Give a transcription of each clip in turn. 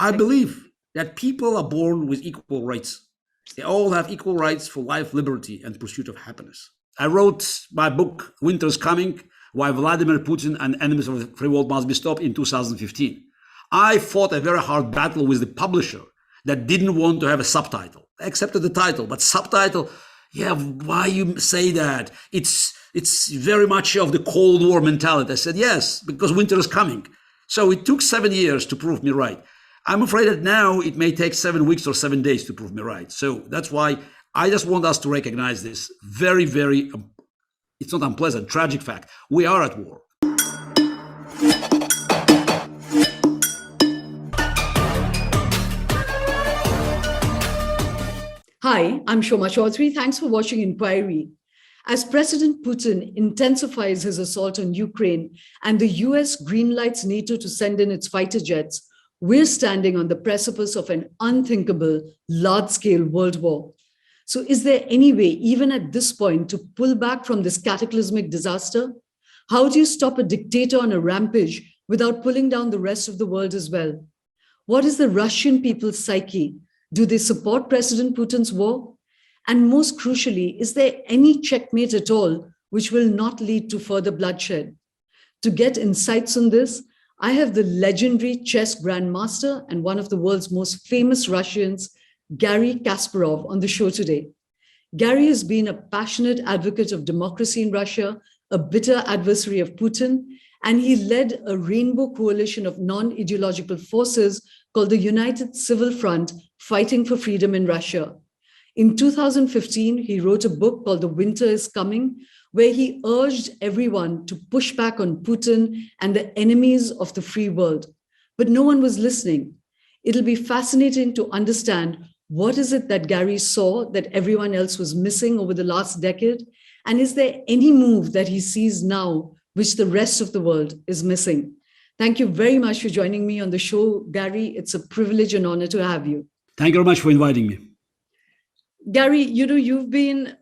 I believe that people are born with equal rights. They all have equal rights for life, liberty, and pursuit of happiness. I wrote my book, Winter's Coming, Why Vladimir Putin and Enemies of the Free World Must Be Stopped in 2015. I fought a very hard battle with the publisher that didn't want to have a subtitle. I accepted the title, but subtitle, yeah, why you say that? It's very much of the Cold War mentality. I said, yes, because winter is coming. So it took 7 years to prove me right. I'm afraid that now it may take 7 weeks or 7 days to prove me right. So that's why I just want us to recognize this very, very, it's not unpleasant, tragic fact. We are at war. Hi, I'm Shoma Chaudhury. Thanks for watching Inquiry. As President Putin intensifies his assault on Ukraine and the US greenlights NATO to send in its fighter jets, we're standing on the precipice of an unthinkable, large-scale world war. So is there any way, even at this point, to pull back from this cataclysmic disaster? How do you stop a dictator on a rampage without pulling down the rest of the world as well? What is the Russian people's psyche? Do they support President Putin's war? And most crucially, is there any checkmate at all which will not lead to further bloodshed? To get insights on this, I have the legendary chess grandmaster and one of the world's most famous Russians, Garry Kasparov, on the show today. Garry has been a passionate advocate of democracy in Russia, a bitter adversary of Putin, and he led a rainbow coalition of non-ideological forces called the United Civil Front, fighting for freedom in Russia. In 2015, he wrote a book called The Winter is Coming, where he urged everyone to push back on Putin and the enemies of the free world. But no one was listening. It'll be fascinating to understand what is it that Garry saw that everyone else was missing over the last decade? And is there any move that he sees now which the rest of the world is missing? Thank you very much for joining me on the show, Garry. It's a privilege and honor to have you. Thank you very much for inviting me. Garry, you've been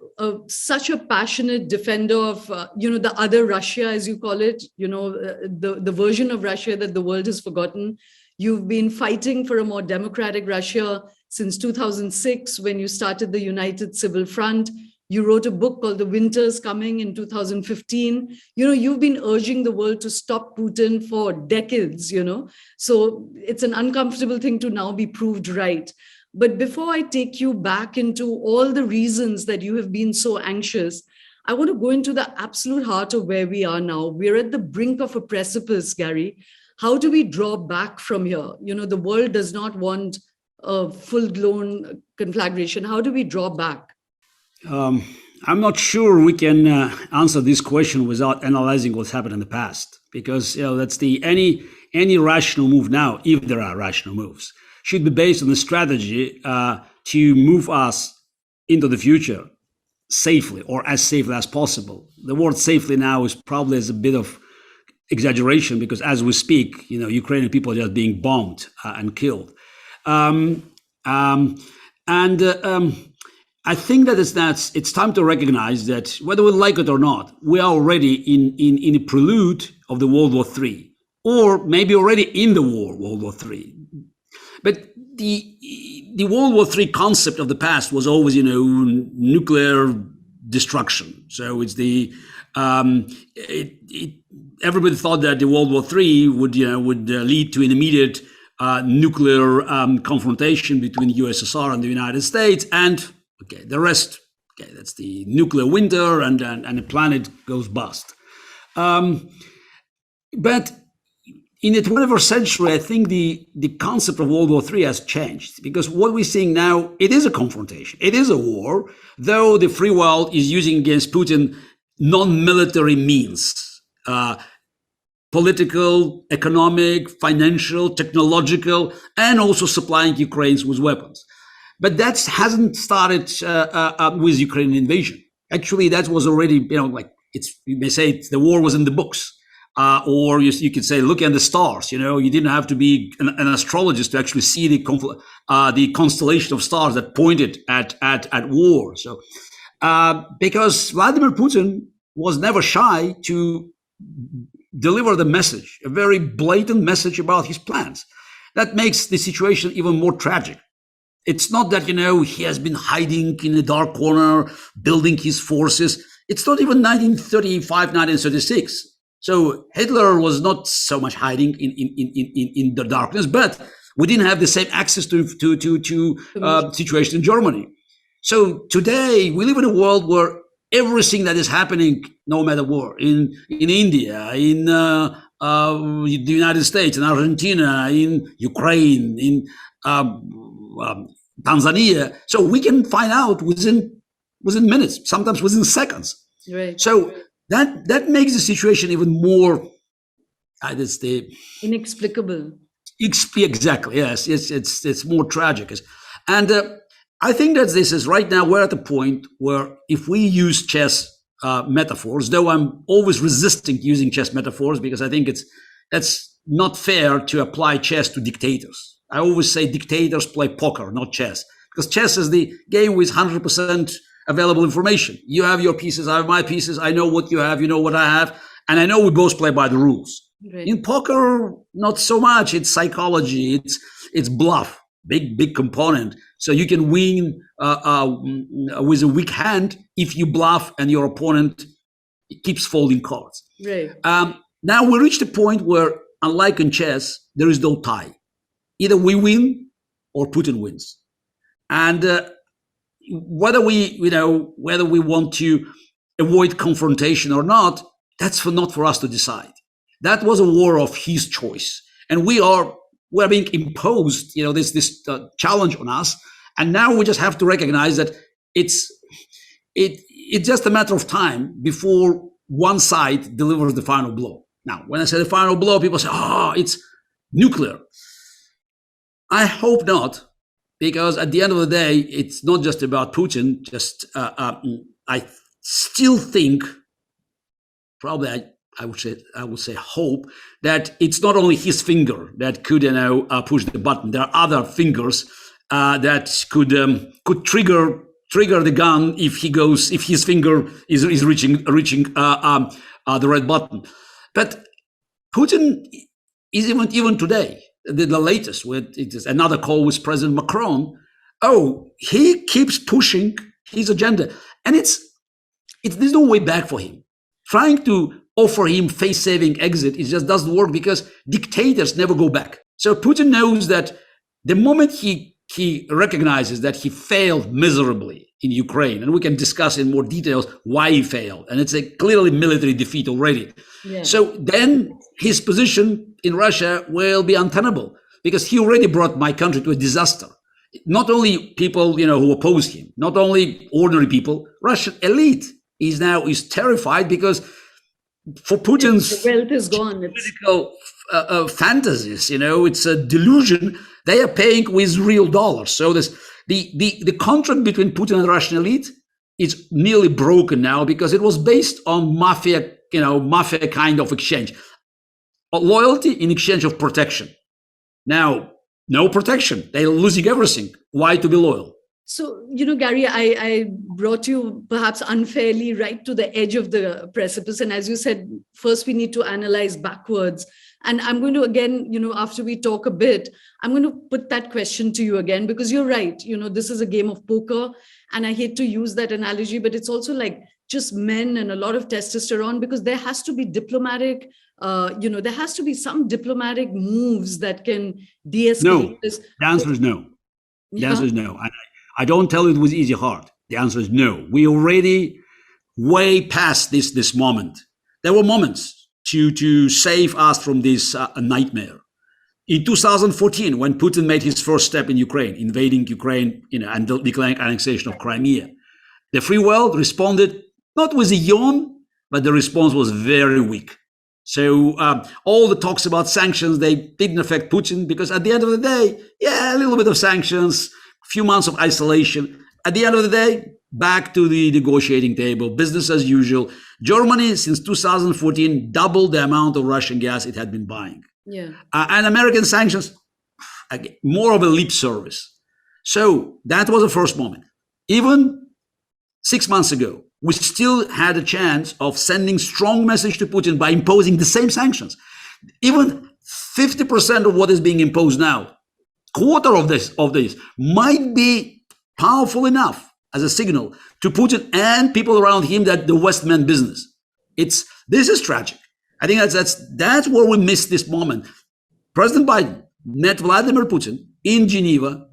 such a passionate defender of, the other Russia, as you call it, the version of Russia that the world has forgotten. You've been fighting for a more democratic Russia since 2006, when you started the United Civil Front. You wrote a book called The Winter's Coming in 2015. You've been urging the world to stop Putin for decades, So it's an uncomfortable thing to now be proved right. But before I take you back into all the reasons that you have been so anxious, I want to go into the absolute heart of where we are now. We're at the brink of a precipice, Garry. How do we draw back from here? The world does not want a full-blown conflagration. How do we draw back? I'm not sure we can answer this question without analyzing what's happened in the past, because that's any rational move now, if there are rational moves, should be based on the strategy to move us into the future safely, or as safely as possible. The word safely now is probably as a bit of exaggeration, because as we speak, Ukrainian people are just being bombed and killed. I think that it's time to recognize that whether we like it or not, we are already in a prelude of the World War III, or maybe already in the World War III. But the World War III concept of the past was always, nuclear destruction. So it's everybody thought that the World War III would lead to an immediate nuclear confrontation between the USSR and the United States, and the rest, that's the nuclear winter, and the planet goes bust. But in the 21st century, I think the concept of World War III has changed, because what we're seeing now, it is a confrontation. It is a war, though the free world is using against Putin non-military means, political, economic, financial, technological, and also supplying Ukraine with weapons. But that hasn't started with Ukrainian invasion. Actually, that was already, you may say the war was in the books. Or you could say, look at the stars. You didn't have to be an astrologist to actually see the constellation of stars that pointed at war. So, because Vladimir Putin was never shy to deliver the message, a very blatant message about his plans. that makes the situation even more tragic. It's not that, he has been hiding in a dark corner, building his forces. It's not even 1935, 1936. So Hitler was not so much hiding in the darkness, but we didn't have the same access to situation in Germany. So today we live in a world where everything that is happening, no matter where, in India, in the United States, in Argentina, in Ukraine, in Tanzania, so we can find out within minutes, sometimes within seconds. Right. So that makes the situation even more, inexplicable. Exactly. Yes, it's more tragic, and I think that this is right now we're at the point where if we use chess metaphors, though I'm always resisting using chess metaphors because I think that's not fair to apply chess to dictators. I always say dictators play poker, not chess, because chess is the game with 100% available information. You have your pieces, I have my pieces. I know what you have, you know what I have, and I know we both play by the rules. Right. In poker, not so much. It's psychology. It's bluff, big component. So you can win with a weak hand if you bluff and your opponent keeps folding cards. Right. Now we reached a point where, unlike in chess, there is no tie. Either we win or Putin wins. And whether we want to avoid confrontation or not, that's not for us to decide. That was a war of his choice, and we're being imposed, this challenge on us. And now we just have to recognize that it's just a matter of time before one side delivers the final blow. Now, when I say the final blow, people say, "Oh, it's nuclear." I hope not, because at the end of the day, it's not just about Putin. I still think, probably I would say hope that it's not only his finger that could push the button. There are other fingers that could trigger the gun if his finger is reaching the red button. But Putin is even today. The latest with another call with President Macron. Oh, he keeps pushing his agenda, and there's no way back for him. Trying to offer him face-saving exit, it just doesn't work because dictators never go back. So Putin knows that the moment he recognizes that he failed miserably in Ukraine, and we can discuss in more details why he failed, and it's a clearly military defeat already. Yeah. So then his position in Russia will be untenable because he already brought my country to a disaster. Not only people, who oppose him, not only ordinary people, Russian elite is terrified because for Putin's the wealth is gone. Political fantasies, it's a delusion. They are paying with real dollars. So the contract between Putin and the Russian elite is nearly broken now because it was based on mafia kind of exchange. Loyalty in exchange of protection. Now, no protection. They're losing everything. Why to be loyal? So, Garry, I brought you perhaps unfairly right to the edge of the precipice. And as you said, first we need to analyze backwards. And I'm going to, again, after we talk a bit, I'm going to put that question to you again, because you're right. This is a game of poker. And I hate to use that analogy, but it's also like just men and a lot of testosterone, because there has to be diplomatic, there has to be some diplomatic moves that can de-escalate this. The answer is no. The answer is no. I don't tell it with easy heart. The answer is no. We already way past this moment. There were moments to save us from this nightmare. In 2014, when Putin made his first step in Ukraine, invading Ukraine, and declaring annexation of Crimea, the free world responded not with a yawn, but the response was very weak. So all the talks about sanctions, they didn't affect Putin because at the end of the day, a little bit of sanctions, few months of isolation. At the end of the day, back to the negotiating table, business as usual. Germany, since 2014, doubled the amount of Russian gas it had been buying. Yeah. And American sanctions, again, more of a lip service. So that was the first moment. Even 6 months ago, we still had a chance of sending strong message to Putin by imposing the same sanctions. Even 50% of what is being imposed now, quarter of this might be powerful enough as a signal to Putin and people around him that the West meant business. This is tragic. I think that's where we missed this moment. President Biden met Vladimir Putin in Geneva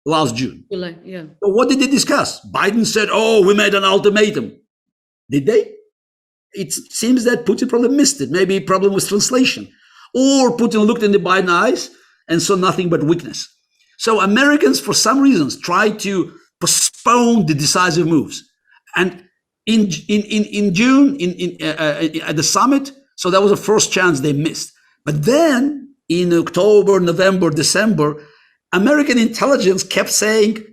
last June. July, yeah. So what did they discuss? Biden said, "Oh, we made an ultimatum." Did they? It seems that Putin probably missed it. Maybe a problem with translation. Or Putin looked in the Biden eyes and saw nothing but weakness. So Americans, for some reasons, tried to postpone the decisive moves. And in June, at the summit, so that was the first chance they missed. But then in October, November, December, American intelligence kept saying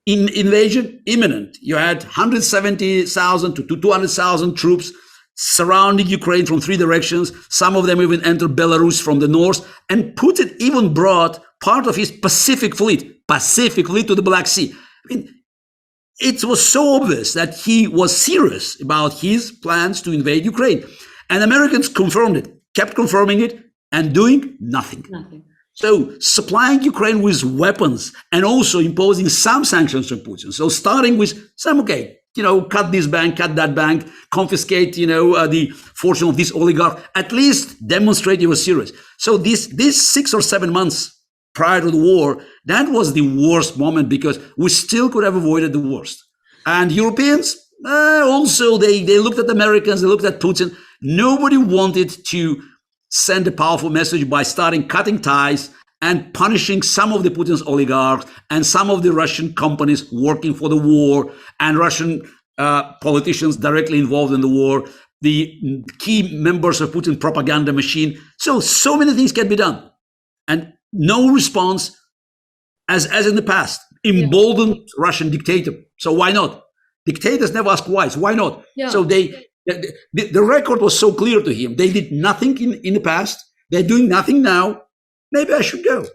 invasion imminent. You had 170,000 to 200,000 troops surrounding Ukraine from three directions. Some of them even entered Belarus from the north. And Putin even brought part of his Pacific fleet to the Black Sea. I mean, it was so obvious that he was serious about his plans to invade Ukraine. And Americans confirmed it, kept confirming it, and doing nothing. So supplying Ukraine with weapons and also imposing some sanctions on Putin. So starting with some, cut this bank, cut that bank, confiscate, the fortune of this oligarch, at least demonstrate you were serious. So this 6 or 7 months prior to the war, that was the worst moment because we still could have avoided the worst. And Europeans, also, they looked at the Americans, they looked at Putin. Nobody wanted to send a powerful message by starting cutting ties and punishing some of the Putin's oligarchs and some of the Russian companies working for the war and Russian politicians directly involved in the war, the key members of Putin's propaganda machine. So many things can be done. And no response as in the past. Emboldened Russian dictator. So why not? Dictators never ask why. So why not? Yeah. So the record was so clear to him. They did nothing in the past. They're doing nothing now. Maybe I should go.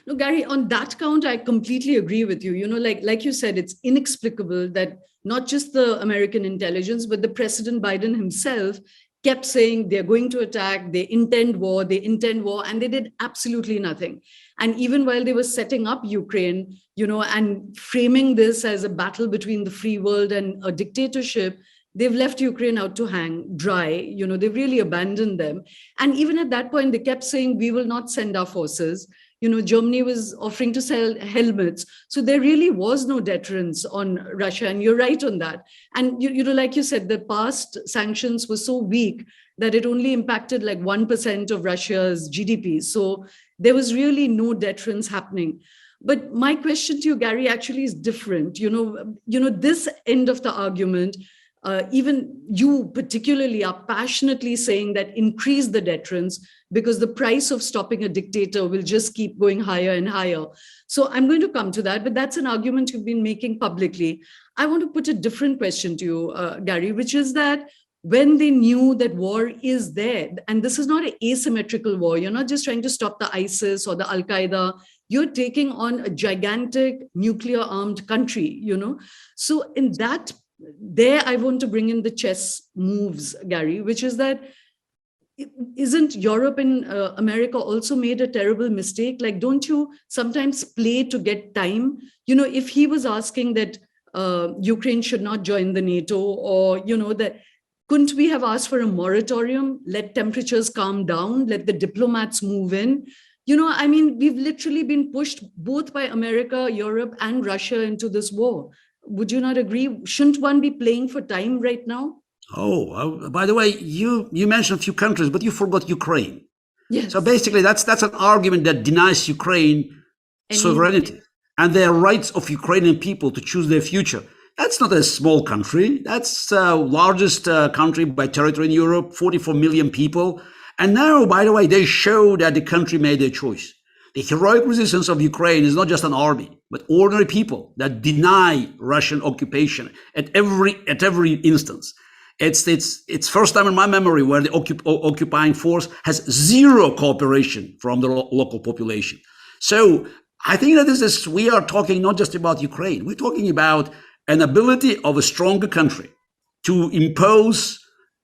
No, Garry, on that count, I completely agree with you. Like you said, it's inexplicable that not just the American intelligence, but the President Biden himself kept saying they're going to attack, they intend war, and they did absolutely nothing. And even while they were setting up Ukraine, and framing this as a battle between the free world and a dictatorship, they've left Ukraine out to hang dry. They've really abandoned them. And even at that point, they kept saying, we will not send our forces. Germany was offering to sell helmets. So there really was no deterrence on Russia. And you're right on that. And, like you said, the past sanctions were so weak that it only impacted like 1% of Russia's GDP. So there was really no deterrence happening. But my question to you, Garry, actually is different. This end of the argument, even you particularly are passionately saying that increase the deterrence because the price of stopping a dictator will just keep going higher and higher. So I'm going to come to that, but that's an argument you've been making publicly. I want to put a different question to you, Garry, which is that when they knew that war is there, and this is not an asymmetrical war, you're not just trying to stop the ISIS or the Al-Qaeda, you're taking on a gigantic nuclear armed country, So in that there, I want to bring in the chess moves, Garry, which is that isn't Europe and America also made a terrible mistake? Like, don't you sometimes play to get time? If he was asking that Ukraine should not join the NATO or, that couldn't we have asked for a moratorium, let temperatures calm down, let the diplomats move in? We've literally been pushed both by America, Europe and Russia into this war. Would you not agree? Shouldn't one be playing for time right now? Oh, by the way, you mentioned a few countries, but you forgot Ukraine. Yes. So basically, that's an argument that denies Ukraine sovereignty and their rights of Ukrainian people to choose their future. That's not a small country. That's the largest country by territory in Europe, 44 million people. And now, by the way, they show that the country made their choice. The heroic resistance of Ukraine is not just an army, but ordinary people that deny Russian occupation at every instance. It's first time in my memory where the occupying force has zero cooperation from the local population. So I think that we are talking not just about Ukraine. We're talking about an ability of a stronger country to impose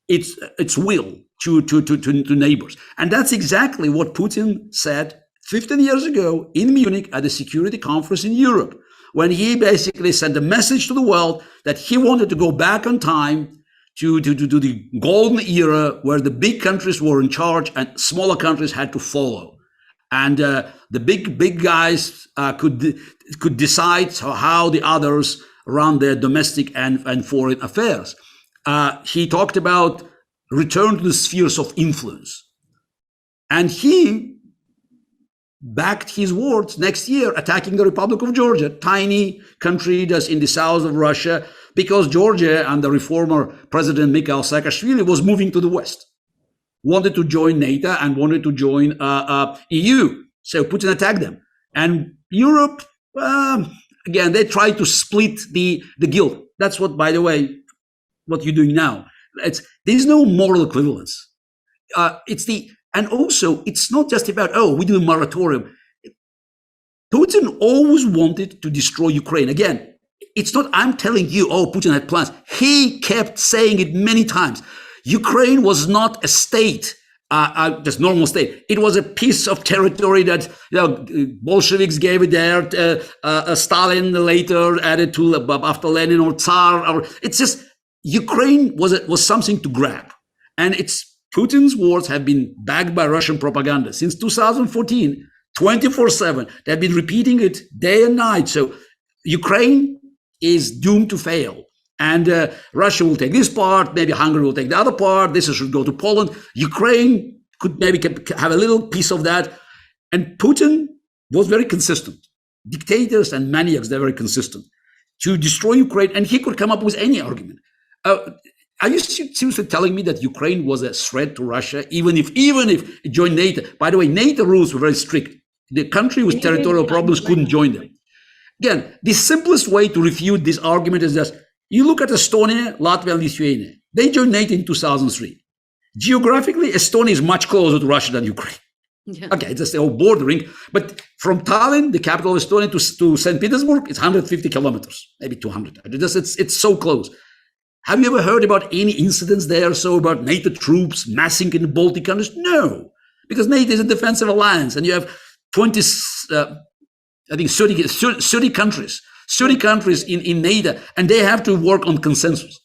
its will to neighbors. And that's exactly what Putin said 15 years ago in Munich at the Security Conference in Europe, when he basically sent a message to the world that he wanted to go back on time to the golden era where the big countries were in charge and smaller countries had to follow. And the big guys could decide how the others run their domestic and foreign affairs. He talked about return to the spheres of influence. And he backed his words next year, attacking the Republic of Georgia, tiny country that's in the south of Russia, because Georgia under reformer President Mikhail Saakashvili was moving to the west, wanted to join NATO and wanted to join EU. So Putin attacked them. And Europe, again, they tried to split the guilt. That's what, by the way, what you're doing now. There's no moral equivalence. And also, it's not just about, we do a moratorium. Putin always wanted to destroy Ukraine. Again, it's not, I'm telling you, Putin had plans. He kept saying it many times. Ukraine was not a state, just normal state. It was a piece of territory that Bolsheviks gave it there. Stalin later added to after Lenin or Tsar. It's just Ukraine was something to grab, and Putin's words have been backed by Russian propaganda since 2014, 24/7. They've been repeating it day and night. So Ukraine is doomed to fail. And Russia will take this part, maybe Hungary will take the other part. This should go to Poland. Ukraine could maybe have a little piece of that. And Putin was very consistent. Dictators and maniacs, they're very consistent to destroy Ukraine. And he could come up with any argument. Are you seriously telling me that Ukraine was a threat to Russia, even if it joined NATO? By the way, NATO rules were very strict. The country with territorial problems couldn't join them. Again, the simplest way to refute this argument is that you look at Estonia, Latvia, and Lithuania. They joined NATO in 2003. Geographically, Estonia is much closer to Russia than Ukraine. Yeah. Okay, it's just bordering. But from Tallinn, the capital of Estonia, to St. Petersburg, it's 150 kilometers, maybe 200. It's so close. Have you ever heard about any incidents there? So about NATO troops massing in the Baltic countries? No, because NATO is a defensive alliance, and you have 30 countries. 30 countries in NATO, and they have to work on consensus.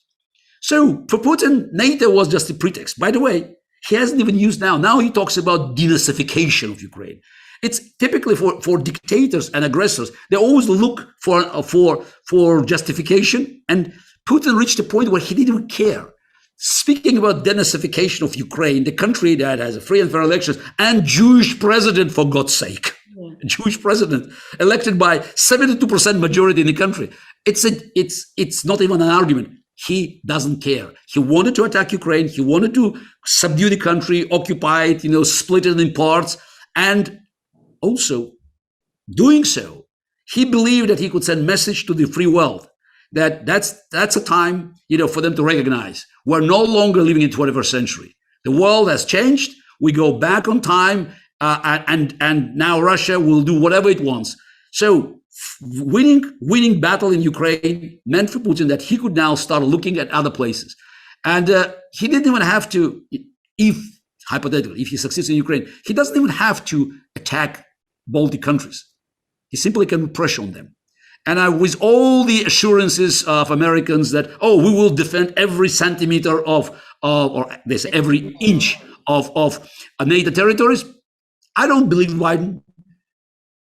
So for Putin, NATO was just a pretext. By the way, he hasn't even used now. Now he talks about denazification of Ukraine. It's typically for dictators and aggressors. They always look for justification. And Putin reached a point where he didn't even care. Speaking about denazification of Ukraine, the country that has a free and fair elections and Jewish president, for God's sake. A Jewish president elected by 72% majority in the country. It's not even an argument. He doesn't care. He wanted to attack Ukraine. He wanted to subdue the country, occupy it, split it in parts. And also, doing so, he believed that he could send message to the free world that's a time, for them to recognize we're no longer living in the 21st century. The world has changed. We go back on time. And now Russia will do whatever it wants. So winning battle in Ukraine meant for Putin that he could now start looking at other places. And he didn't even have to, hypothetically, if he succeeds in Ukraine, he doesn't even have to attack Baltic countries. He simply can pressure on them. And with all the assurances of Americans that, we will defend every centimeter or they say every inch of NATO territories, I don't believe Biden.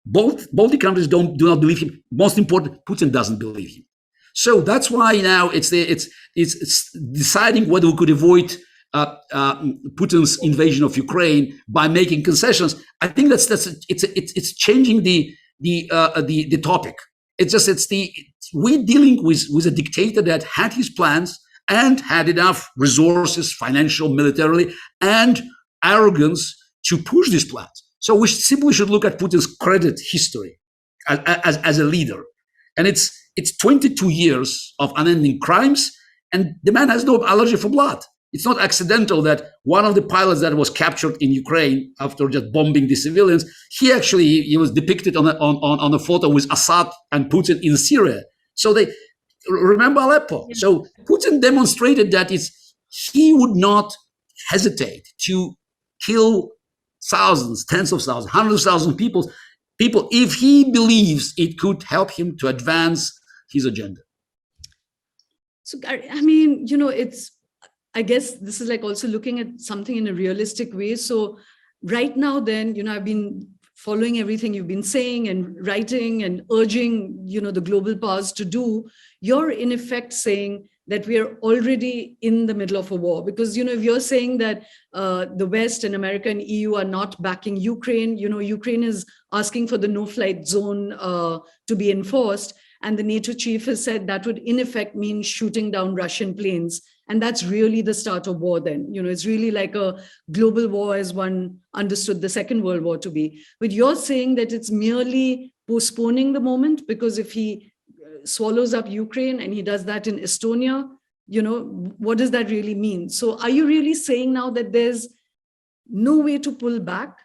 Both Baltic countries do not believe him. Most important, Putin doesn't believe him. So that's why now it's deciding whether we could avoid Putin's invasion of Ukraine by making concessions. I think it's changing the topic. We're dealing with a dictator that had his plans and had enough resources, financial, militarily, and arrogance to push these plans. So we simply should look at Putin's credit history as a leader. And it's 22 years of unending crimes, and the man has no allergy for blood. It's not accidental that one of the pilots that was captured in Ukraine after just bombing the civilians, he was depicted on a photo with Assad and Putin in Syria. So they remember Aleppo. So Putin demonstrated that he would not hesitate to kill thousands, tens of thousands, hundreds of thousands of people if he believes it could help him to advance his agenda. So, I mean, I guess this is like also looking at something in a realistic way. So right now, then, I've been following everything you've been saying and writing and urging, the global powers to do. You're in effect saying that we are already in the middle of a war, because, if you're saying that the West and America and EU are not backing Ukraine, Ukraine is asking for the no-flight zone to be enforced. And the NATO chief has said that would in effect mean shooting down Russian planes. And that's really the start of war then. It's really like a global war as one understood the Second World War to be. But you're saying that it's merely postponing the moment, because if he swallows up Ukraine and he does that in Estonia, what does that really mean? So are you really saying now that there's no way to pull back?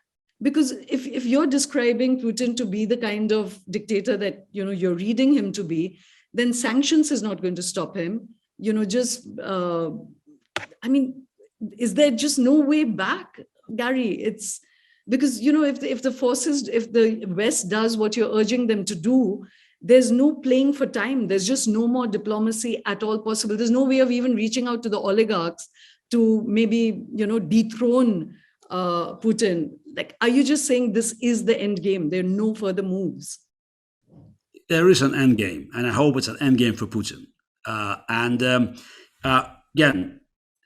Because if you're describing Putin to be the kind of dictator that, you're reading him to be, then sanctions is not going to stop him. Is there just no way back, Garry? It's because, if the West does what you're urging them to do, there's no playing for time. There's just no more diplomacy at all possible. There's no way of even reaching out to the oligarchs to maybe, dethrone Putin. Like, are you just saying this is the end game? There are no further moves? There is an end game, and I hope it's an end game for Putin. Again,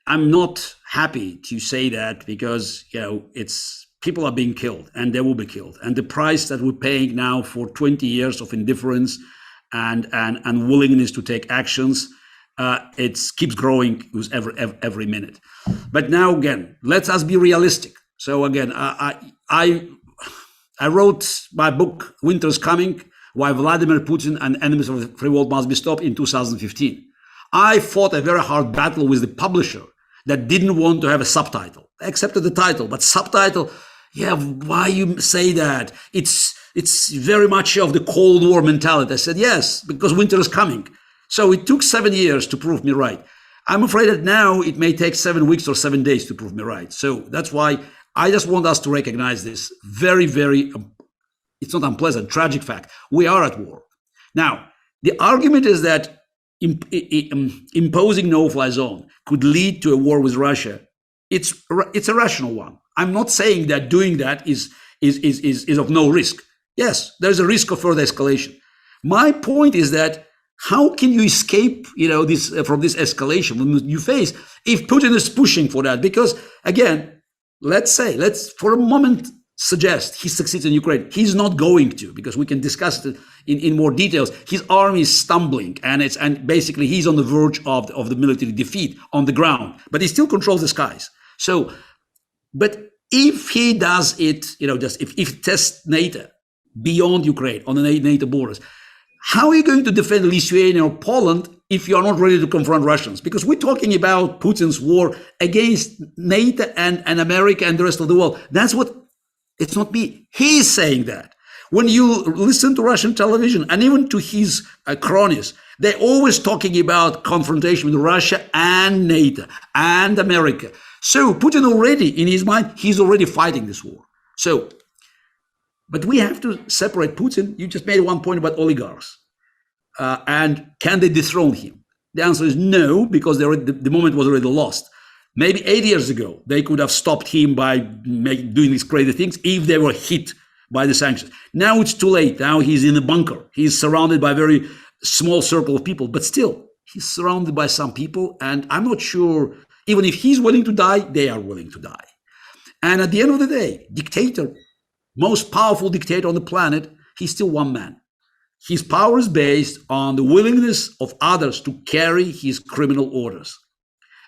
I'm not happy to say that, because it's people are being killed and they will be killed, and the price that we're paying now for 20 years of indifference and willingness to take actions, it keeps growing with every minute. But now again, let us be realistic. So again, I wrote my book Winter's Coming: Why Vladimir Putin and Enemies of the Revolt Must Be Stopped in 2015. I fought a very hard battle with the publisher that didn't want to have a subtitle. I accepted the title, but subtitle, why you say that? It's very much of the Cold War mentality. I said, yes, because winter is coming. So it took 7 years to prove me right. I'm afraid that now it may take 7 weeks or 7 days to prove me right. So that's why I just want us to recognize this very, very, it's not unpleasant, tragic fact. We are at war. Now, the argument is that imposing no-fly zone could lead to a war with Russia. It's a rational one. I'm not saying that doing that is of no risk. Yes, there's a risk of further escalation. My point is that how can you escape, this from this escalation when you face if Putin is pushing for that? Because again, let's for a moment suggest he succeeds in Ukraine. He's not going to, because we can discuss it in more details. His army is stumbling, and basically he's on the verge of the military defeat on the ground, but he still controls the skies. So, but if he does it, if he tests NATO beyond Ukraine on the NATO borders, how are you going to defend Lithuania or Poland if you are not ready to confront Russians? Because we're talking about Putin's war against NATO and America and the rest of the world. It's not me. He's saying that. When you listen to Russian television and even to his cronies, they're always talking about confrontation with Russia and NATO and America. So Putin already, in his mind, he's already fighting this war. So, but we have to separate Putin. You just made one point about oligarchs. And can they dethrone him? The answer is no, because the moment was already lost. Maybe 8 years ago, they could have stopped him by doing these crazy things if they were hit by the sanctions. Now it's too late. Now he's in a bunker. He's surrounded by a very small circle of people, but still, he's surrounded by some people. And I'm not sure, even if he's willing to die, they are willing to die. And at the end of the day, dictator, most powerful dictator on the planet, he's still one man. His power is based on the willingness of others to carry his criminal orders.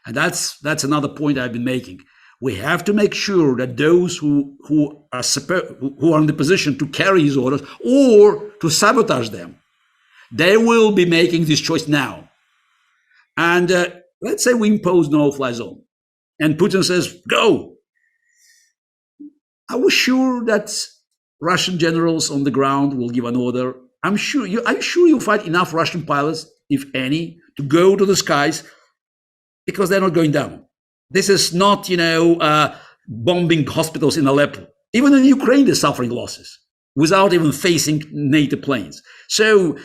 And that's another point I've been making. We have to make sure that those who are in the position to carry his orders or to sabotage them, they will be making this choice now. And let's say we impose no-fly zone, and Putin says, go. I was sure that Russian generals on the ground will give an order. I'm sure you'll find enough Russian pilots, if any, to go to the skies, because they're not going down. This is not, bombing hospitals in Aleppo. Even in Ukraine, they're suffering losses without even facing NATO planes. So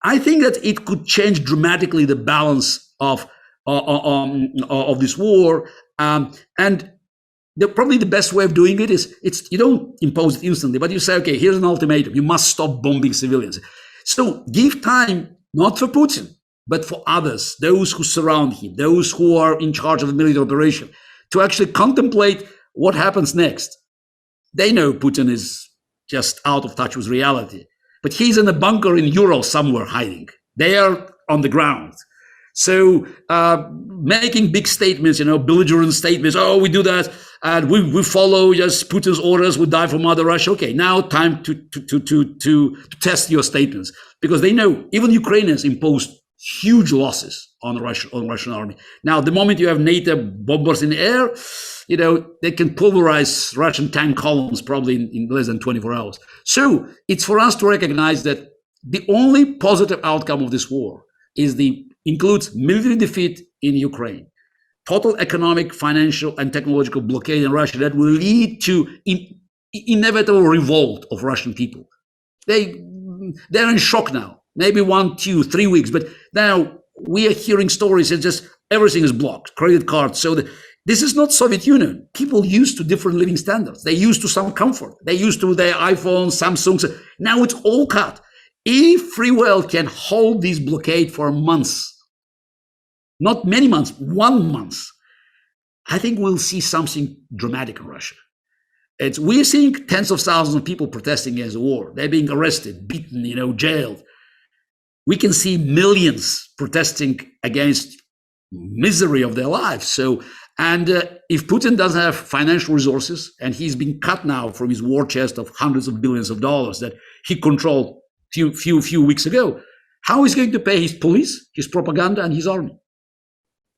I think that it could change dramatically the balance of this war. And probably the best way of doing it is you don't impose it instantly, but you say, okay, here's an ultimatum. You must stop bombing civilians. So give time, not for Putin, but for others, those who surround him, those who are in charge of the military operation, to actually contemplate what happens next. They know Putin is just out of touch with reality, but he's in a bunker in Ural somewhere hiding. They are on the ground. So making big statements, belligerent statements, oh, we do that, and we follow just Putin's orders, we die for Mother Russia. Okay, now time to test your statements, because they know even Ukrainians imposed huge losses on the Russian army. Now, the moment you have NATO bombers in the air, they can pulverize Russian tank columns probably in less than 24 hours. So it's for us to recognize that the only positive outcome of this war includes military defeat in Ukraine, total economic, financial, and technological blockade in Russia that will lead to inevitable revolt of Russian people. They're in shock now, maybe 1, 2, 3 weeks, but now we are hearing stories that just everything is blocked, credit cards. So this is not Soviet Union. People used to different living standards. They used to some comfort. They used to their iPhones, Samsungs. Now it's all cut. If free world can hold this blockade for months, not many months, 1 month, I think we'll see something dramatic in Russia. We're seeing tens of thousands of people protesting against the war. They're being arrested, beaten, jailed. We can see millions protesting against misery of their lives. So, and if Putin doesn't have financial resources, and he's been cut now from his war chest of hundreds of billions of dollars that he controlled few weeks ago, how is he going to pay his police, his propaganda, and his army?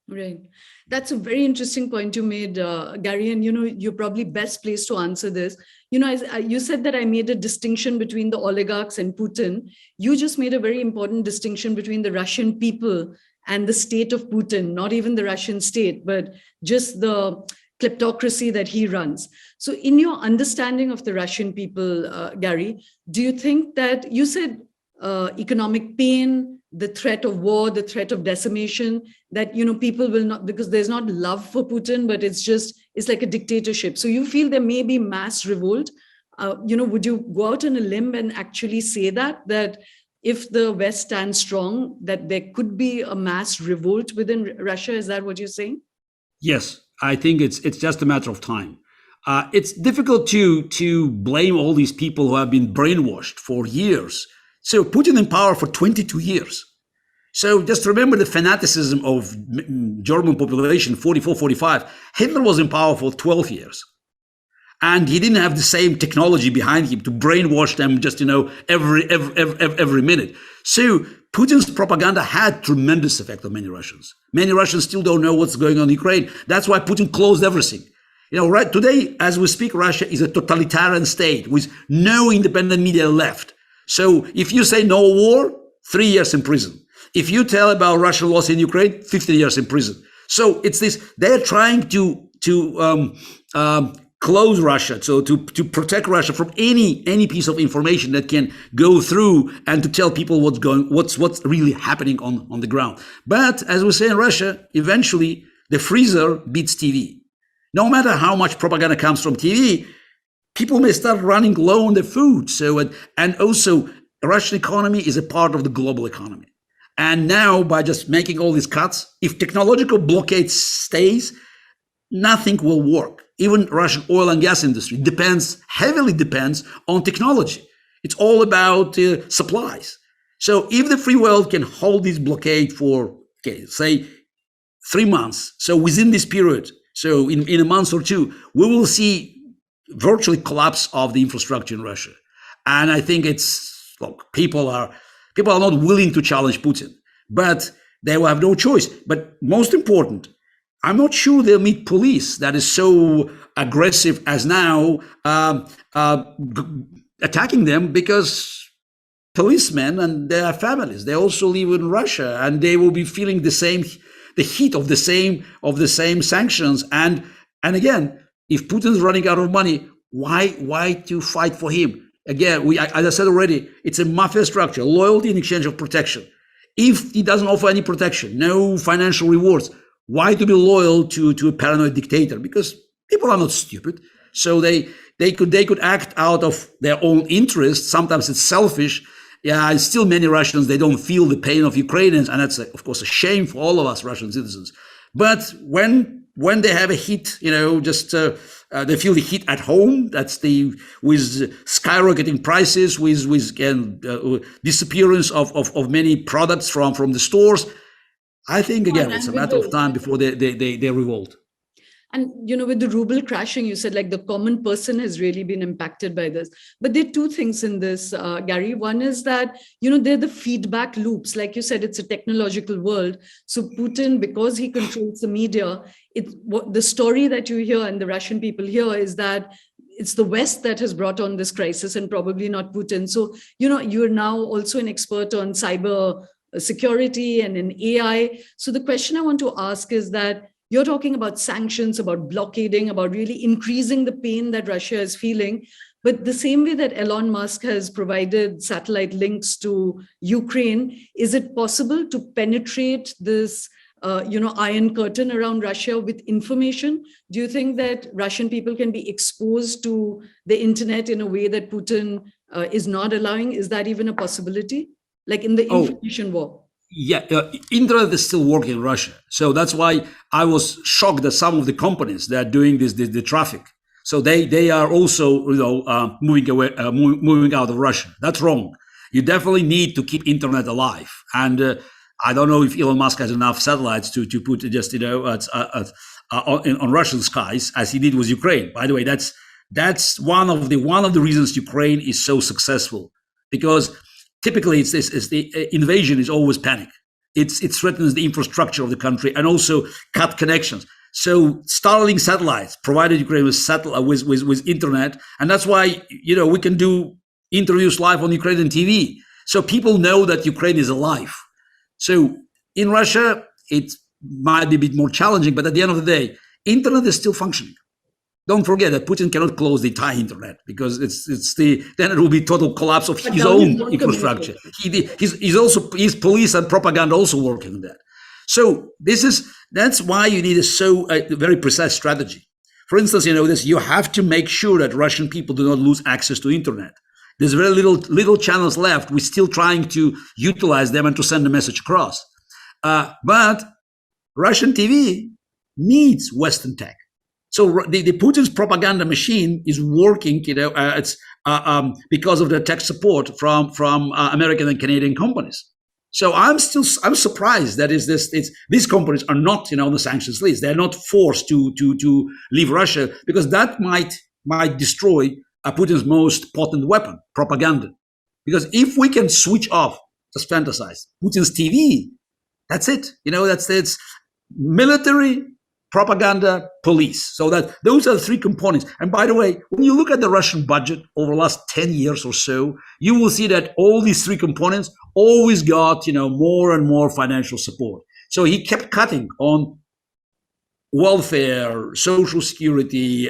Right. That's a very interesting point you made, Garry, and you're probably best placed to answer this. You said that I made a distinction between the oligarchs and Putin. You just made a very important distinction between the Russian people and the state of Putin, not even the Russian state, but just the kleptocracy that he runs. So in your understanding of the Russian people, Garry, do you think that you said economic pain, the threat of war, the threat of decimation, that, people will not, because there's not love for Putin, but it's like a dictatorship. So you feel there may be mass revolt. Would you go out on a limb and actually say that if the West stands strong, that there could be a mass revolt within Russia? Is that what you're saying? Yes, I think it's just a matter of time. It's difficult to blame all these people who have been brainwashed for years. So Putin in power for 22 years. So just remember the fanaticism of German population, 44, 45. Hitler was in power for 12 years. And he didn't have the same technology behind him to brainwash them just, every minute. So Putin's propaganda had tremendous effect on many Russians. Many Russians still don't know what's going on in Ukraine. That's why Putin closed everything. Right today, as we speak, Russia is a totalitarian state with no independent media left. So if you say no war, 3 years in prison. If you tell about Russian loss in Ukraine, 50 years in prison. So it's this, they're trying to close Russia, so to protect Russia from any piece of information that can go through and to tell people what's really happening on the ground. But as we say in Russia, eventually the freezer beats TV. No matter how much propaganda comes from TV, people may start running low on their food. So, and also the Russian economy is a part of the global economy. And now by just making all these cuts, if technological blockade stays, nothing will work. Even Russian oil and gas industry heavily depends on technology. It's all about supplies. So if the free world can hold this blockade for, say 3 months, so within this period, so in a month or two, we will see virtually collapse of the infrastructure in Russia. And I think people are not willing to challenge Putin, but they will have no choice. But most important, I'm not sure they'll meet police that is so aggressive as now attacking them, because policemen and their families, they also live in Russia, and they will be feeling the same the heat of the same sanctions. And again, if Putin's running out of money, why to fight for him? Again, as I said already, it's a mafia structure, loyalty in exchange of protection. If he doesn't offer any protection, no financial rewards, why to be loyal to a paranoid dictator? Because people are not stupid. So they could act out of their own interest. Sometimes it's selfish. Yeah, and still many Russians, they don't feel the pain of Ukrainians. And that's, of course, a shame for all of us Russian citizens. But when they have a hit, they feel the heat at home. That's with skyrocketing prices, with disappearance of many products from the stores. I think, again, it's a matter of time before they revolt. And, with the ruble crashing, you said like the common person has really been impacted by this. But there are two things in this, Garry. One is that, they're the feedback loops. Like you said, it's a technological world. So Putin, because he controls the media, the story that you hear and the Russian people hear is that it's the West that has brought on this crisis and probably not Putin. So, you're now also an expert on cyber security and in AI. So the question I want to ask is that, you're talking about sanctions, about blockading, about really increasing the pain that Russia is feeling. But the same way that Elon Musk has provided satellite links to Ukraine, is it possible to penetrate this, iron curtain around Russia with information? Do you think that Russian people can be exposed to the internet in a way that Putin is not allowing? Is that even a possibility? Like in the information war? Yeah, internet is still working in Russia. So that's why I was shocked that some of the companies that are doing the traffic, so they are also moving out of Russia. That's wrong. You definitely need to keep internet alive. And I don't know if Elon Musk has enough satellites to put just on Russian skies as he did with Ukraine. By the way, that's one of the reasons Ukraine is so successful, because typically, it's the invasion is always panic. It threatens the infrastructure of the country and also cut connections. So Starlink satellites provided Ukraine with internet, and that's why we can do interviews live on Ukrainian TV. So people know that Ukraine is alive. So in Russia, it might be a bit more challenging, but at the end of the day, internet is still functioning. Don't forget that Putin cannot close the entire internet, because then it will be total collapse of his own infrastructure. His police and propaganda also working on that. So that's why you need a very precise strategy. For instance, you have to make sure that Russian people do not lose access to internet. There's very little channels left. We're still trying to utilize them and to send a message across. But Russian TV needs Western tech. So the Putin's propaganda machine is working, it's because of the tech support from American and Canadian companies. So I'm surprised that these companies are not on the sanctions list. They're not forced to leave Russia, because that might destroy Putin's most potent weapon, propaganda. Because if we can switch off, just fantasize, Putin's TV, that's it. It's military, propaganda, police. So those are the three components. And by the way, when you look at the Russian budget over the last 10 years or so, you will see that all these three components always got, more and more financial support. So he kept cutting on welfare, social security,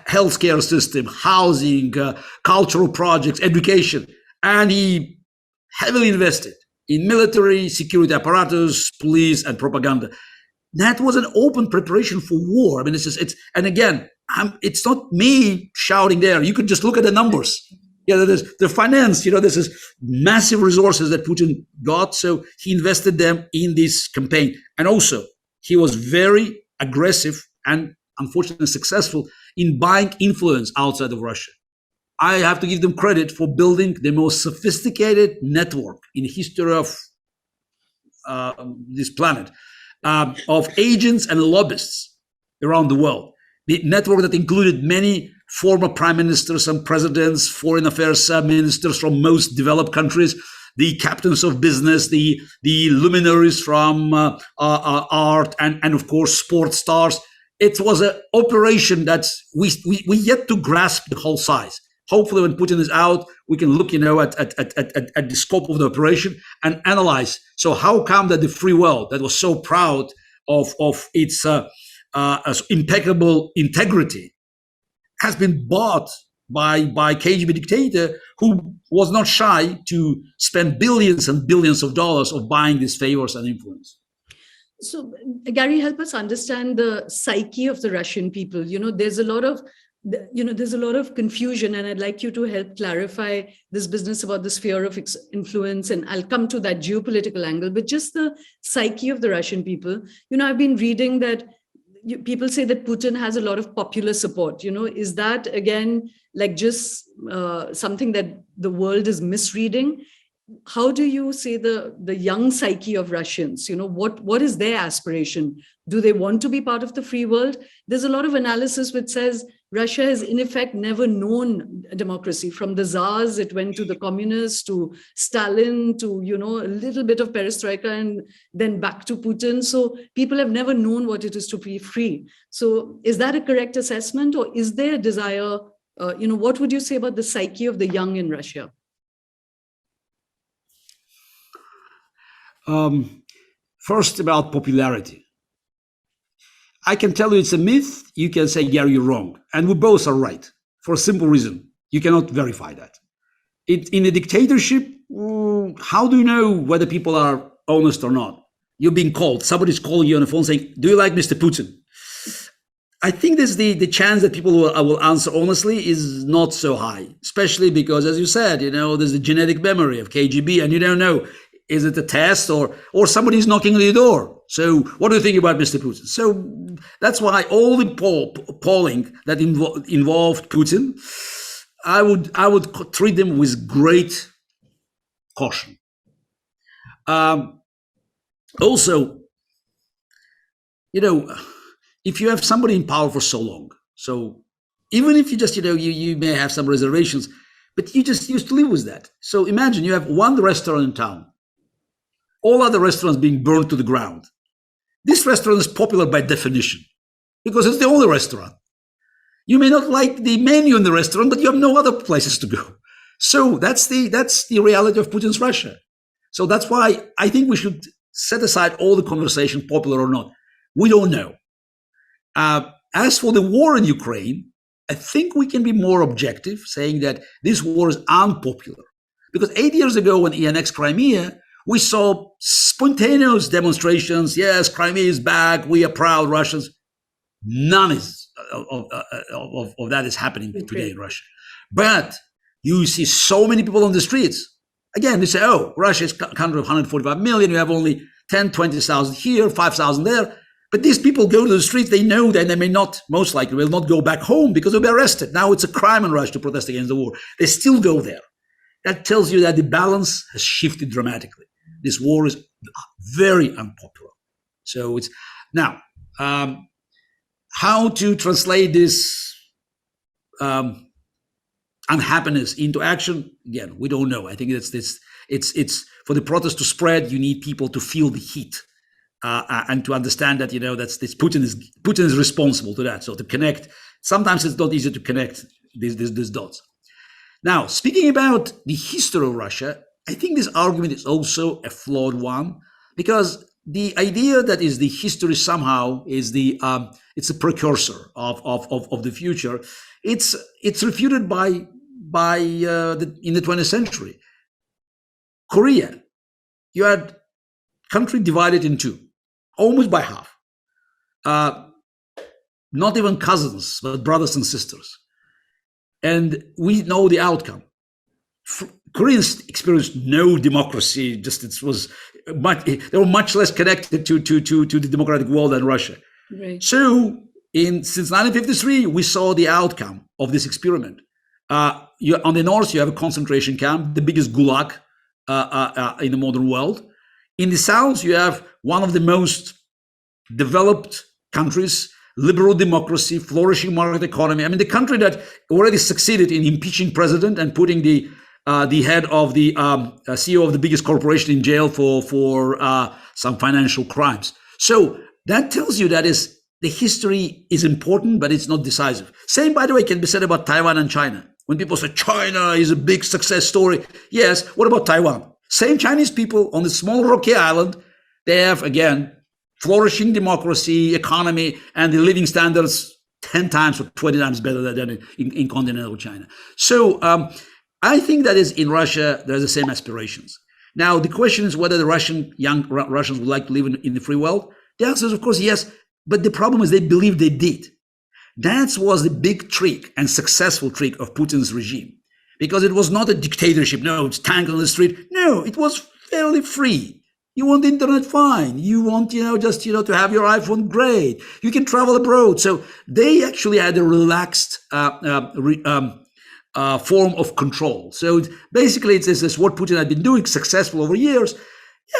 healthcare system, housing, cultural projects, education. And he heavily invested in military, security apparatus, police, and propaganda. That was an open preparation for war. I mean, it's not me shouting there. You could just look at the numbers. Yeah, there's the finance, this is massive resources that Putin got. So he invested them in this campaign. And also, he was very aggressive and unfortunately successful in buying influence outside of Russia. I have to give them credit for building the most sophisticated network in the history of this planet, of agents and lobbyists around the world. The network that included many former prime ministers and presidents, foreign affairs ministers from most developed countries, the captains of business, the luminaries from art, and of course, sports stars. It was an operation that we yet to grasp the whole size. hopefully when Putin is out, we can look, at the scope of the operation and analyze. So how come that the free world that was so proud of its impeccable integrity has been bought by KGB dictator who was not shy to spend billions and billions of dollars of buying these favors and influence? So, Garry, help us understand the psyche of the Russian people. There's a lot of confusion, and I'd like you to help clarify this business about the sphere of influence, and I'll come to that geopolitical angle, but just the psyche of the Russian people. I've been reading that people say that Putin has a lot of popular support. Is that, again, like just something that the world is misreading? How do you say the young psyche of Russians? What is their aspiration? Do they want to be part of the free world? There's a lot of analysis which says Russia has in effect never known democracy. From the Tsars, it went to the communists, to Stalin, to, a little bit of perestroika, and then back to Putin. So people have never known what it is to be free. So is that a correct assessment, or is there a desire, what would you say about the psyche of the young in Russia? First, about popularity. I can tell you it's a myth. You can say, Garry, you're wrong. And we both are right for a simple reason. You cannot verify that. In a dictatorship, how do you know whether people are honest or not? You're being called. Somebody's calling you on the phone saying, do you like Mr. Putin? I think there's the chance that people will answer honestly is not so high, especially because, as you said, there's the genetic memory of KGB, and you don't know, is it a test or somebody's knocking on the door? So what do you think about Mr. Putin? So that's why all the polling that involved Putin, I would treat them with great caution. Also, if you have somebody in power for so long, so even if you just, you may have some reservations, but you just used to live with that. So imagine you have one restaurant in town, all other restaurants being burned to the ground. This restaurant is popular by definition because it's the only restaurant. You may not like the menu in the restaurant, but you have no other places to go. So that's the reality of Putin's Russia. So that's why I think we should set aside all the conversation, popular or not. We don't know. As for the war in Ukraine, I think we can be more objective, saying that this war is unpopular. Because 8 years ago when he annexed Crimea, we saw spontaneous demonstrations. Yes, Crimea is back. We are proud Russians. None of that is happening today in Russia. But you see so many people on the streets. Again, they say, oh, Russia is a country of 145 million. You have only 10, 20,000 here, 5,000 there. But these people go to the streets. They know that they may not, most likely, will not go back home because they'll be arrested. Now it's a crime in Russia to protest against the war. They still go there. That tells you that the balance has shifted dramatically. This war is very unpopular. So it's now how to translate this unhappiness into action. Again, we don't know. I think it's for the protest to spread. You need people to feel the heat and to understand that Putin is responsible to that. So to connect, sometimes it's not easy to connect these dots. Now, speaking about the history of Russia, I think this argument is also a flawed one, because the idea that is the history somehow is it's a precursor of the future. It's refuted in the 20th century. Korea, you had country divided in two, almost by half. Not even cousins, but brothers and sisters. And we know the outcome. Koreans experienced no democracy. They were much less connected to the democratic world than Russia. Right. So since 1953, we saw the outcome of this experiment. On the north, you have a concentration camp, the biggest gulag in the modern world. In the south, you have one of the most developed countries, liberal democracy, flourishing market economy. I mean, the country that already succeeded in impeaching president and putting the head of the CEO of the biggest corporation in jail for some financial crimes. So that tells you that the history is important, but it's not decisive. Same, by the way, can be said about Taiwan and China. When people say China is a big success story, yes, what about Taiwan? Same Chinese people on this small rocky island, they have, again, flourishing democracy, economy, and the living standards 10 times or 20 times better than in continental China. So I think that is in Russia, there's the same aspirations. Now, the question is whether the young Russians would like to live in the free world. The answer is, of course, yes. But the problem is they believe they did. That was the big trick and successful trick of Putin's regime. Because it was not a dictatorship. No, it's tank on the street. No, it was fairly free. You want the internet, fine. You want, just, to have your iPhone, great. You can travel abroad. So they actually had a relaxed form of control. So basically, it's what Putin had been doing successful over years.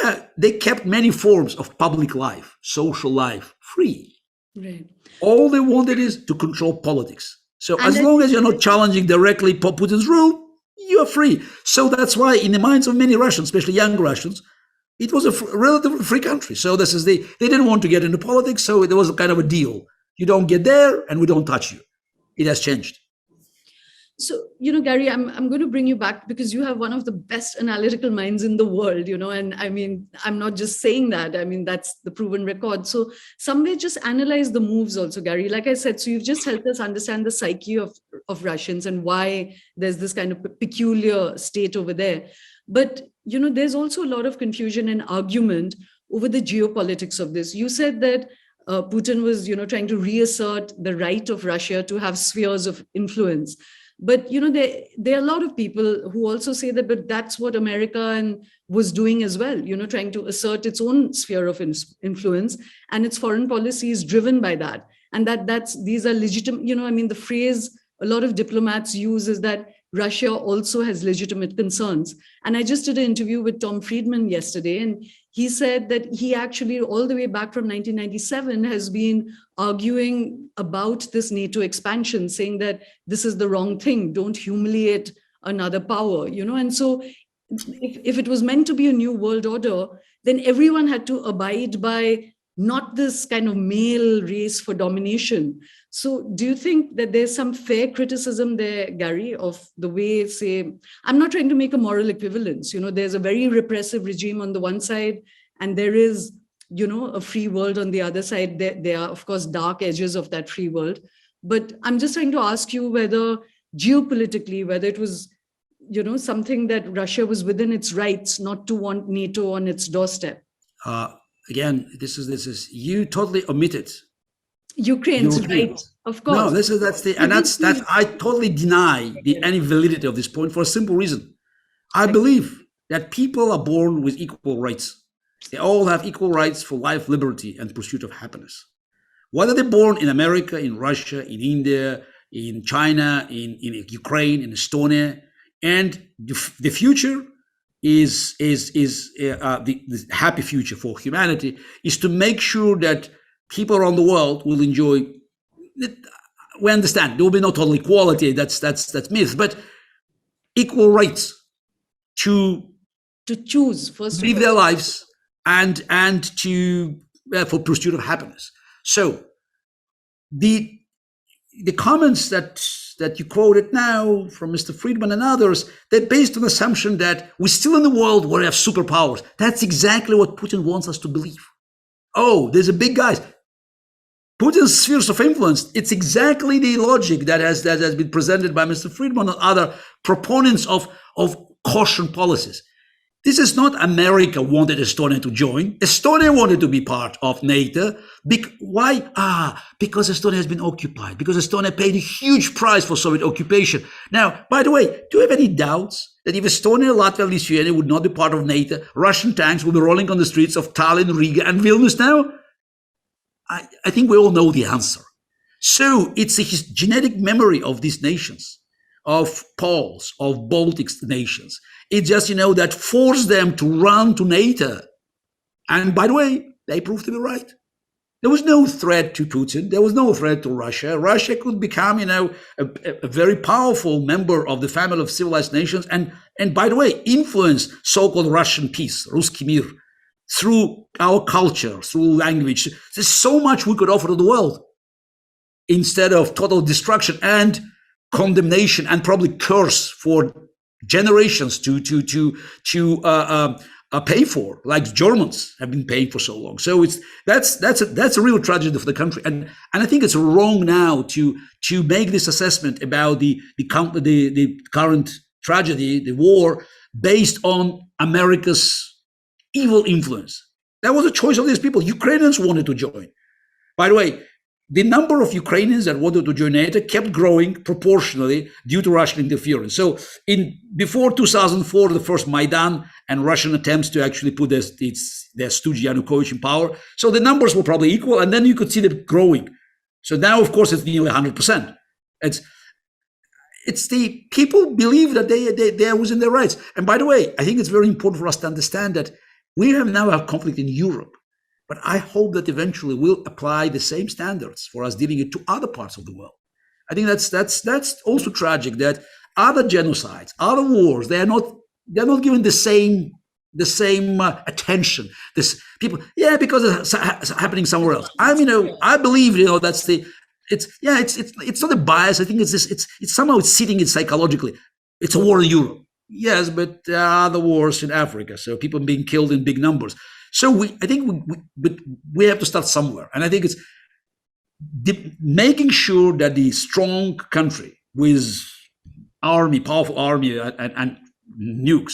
Yeah, they kept many forms of public life, social life, free. Right. All they wanted is to control politics. So as long as you're not challenging directly Putin's rule, you're free. So that's why in the minds of many Russians, especially young Russians, it was a relatively free country. So they didn't want to get into politics. So there was a kind of a deal. You don't get there and we don't touch you. It has changed. So, Garry, I'm going to bring you back because you have one of the best analytical minds in the world, and I mean, I'm not just saying that. I mean, that's the proven record. So some way just analyze the moves also, Garry. Like I said, so you've just helped us understand the psyche of Russians and why there's this kind of peculiar state over there. But, there's also a lot of confusion and argument over the geopolitics of this. You said that Putin was, trying to reassert the right of Russia to have spheres of influence. But, there are a lot of people who also say that, but that's what America was doing as well, trying to assert its own sphere of influence, and its foreign policy is driven by that. And these are legitimate, the phrase a lot of diplomats use is that Russia also has legitimate concerns. And I just did an interview with Tom Friedman yesterday, and he said that he actually, all the way back from 1997, has been arguing about this NATO expansion, saying that this is the wrong thing, don't humiliate another power, And so if it was meant to be a new world order, then everyone had to abide by not this kind of male race for domination. So do you think that there's some fair criticism there, Garry, of the way, say, I'm not trying to make a moral equivalence, there's a very repressive regime on the one side, and there is, a free world on the other side. There are, of course, dark edges of that free world. But I'm just trying to ask you whether geopolitically, whether it was, something that Russia was within its rights not to want NATO on its doorstep. Again, this is you totally omitted Ukraine's right, of course. No, that's I totally deny any validity of this point for a simple reason. I believe that people are born with equal rights. They all have equal rights for life, liberty, and pursuit of happiness. Whether they're born in America, in Russia, in India, in China, in Ukraine, in Estonia, and the future is the happy future for humanity is to make sure that people around the world will enjoy. We understand there will be no total equality. That's myth, but equal rights to choose first, live their lives and to for pursuit of happiness. So the comments that you quoted now from Mr. Friedman and others, they're based on the assumption that we're still in a world where we have superpowers. That's exactly what Putin wants us to believe. Oh, there's a big guys. Putin's spheres of influence, it's exactly the logic that has been presented by Mr. Friedman and other proponents of caution policies. This is not America wanted Estonia to join. Estonia wanted to be part of NATO. Why? Because Estonia has been occupied. Because Estonia paid a huge price for Soviet occupation. Now, by the way, do you have any doubts that if Estonia, Latvia, Lithuania would not be part of NATO, Russian tanks will be rolling on the streets of Tallinn, Riga, and Vilnius now? I think we all know the answer. So it's a genetic memory of these nations, of Poles, of Baltic nations. It's just, that forced them to run to NATO. And by the way, they proved to be right. There was no threat to Putin. There was no threat to Russia. Russia could become, a very powerful member of the family of civilized nations. And by the way, influence so-called Russian peace, Ruski Mir, through our culture, through language. There's so much we could offer to the world instead of total destruction. And condemnation and probably curse for generations to pay for, like Germans have been paying for so long. So that's a real tragedy for the country, and I think it's wrong now to make this assessment about the current tragedy, the war, based on America's evil influence. That was a choice of these people. Ukrainians wanted to join. By the way, the number of Ukrainians that wanted to join NATO kept growing proportionally due to Russian interference. So before 2004, the first Maidan and Russian attempts to actually put their stooge Yanukovych in power. So the numbers were probably equal, and then you could see them growing. So now, of course, it's nearly 100%. It's the people believe that they are within their rights. And by the way, I think it's very important for us to understand that we have now a conflict in Europe. But I hope that eventually we'll apply the same standards for us dealing it to other parts of the world. I think that's also tragic that other genocides, other wars, they're not given the same attention. This people, because it's happening somewhere else. I believe it's not a bias. I think it's somehow it's sitting in psychologically. It's a war in Europe. Yes, but there are other wars in Africa. So people being killed in big numbers. So I think we have to start somewhere. And I think it's making sure that the strong country with powerful army and nukes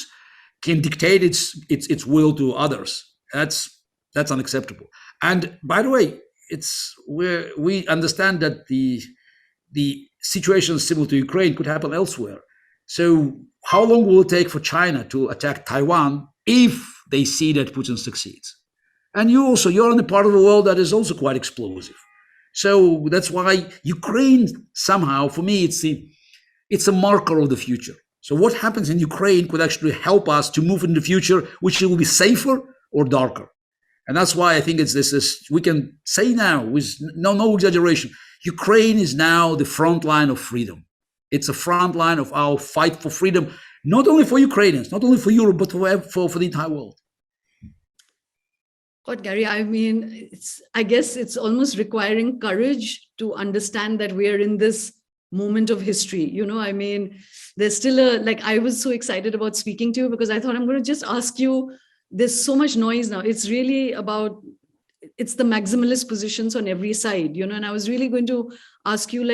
can dictate its will to others. That's unacceptable. And by the way, we understand that the situation similar to Ukraine could happen elsewhere. So how long will it take for China to attack Taiwan if they see that Putin succeeds? And you're in a part of the world that is also quite explosive. So that's why Ukraine somehow, for me, it's a marker of the future. So what happens in Ukraine could actually help us to move in the future, which will be safer or darker. And that's why I think we can say now with no exaggeration, Ukraine is now the front line of freedom. It's a front line of our fight for freedom, not only for Ukrainians, not only for Europe, but for the entire world. God, Garry, I guess it's almost requiring courage to understand that we are in this moment of history. There's still I was so excited about speaking to you because I thought I'm going to just ask you, there's so much noise now. It's really it's the maximalist positions on every side, and I was really going to ask you,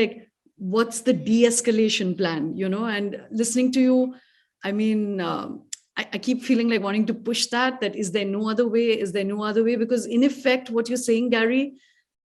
what's the de-escalation plan, and listening to you, I keep feeling like wanting to push that is there no other way? Is there no other way? Because in effect, what you're saying, Garry,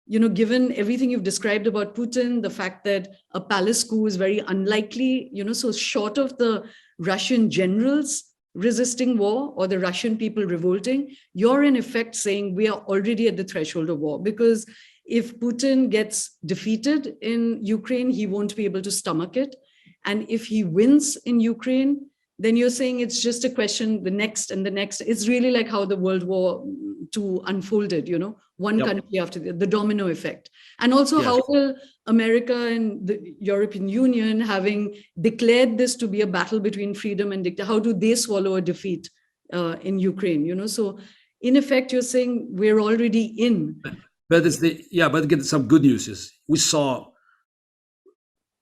given everything you've described about Putin, the fact that a palace coup is very unlikely, so short of the Russian generals resisting war or the Russian people revolting, you're in effect saying we are already at the threshold of war. Because if Putin gets defeated in Ukraine, he won't be able to stomach it. And if he wins in Ukraine, then you're saying it's just a question, the next and the next. It's really like how the World War II unfolded, one country after the domino effect. And also how will America and the European Union, having declared this to be a battle between freedom and dictator, how do they swallow a defeat in Ukraine? So in effect, you're saying we're already in. But again, some good news is we saw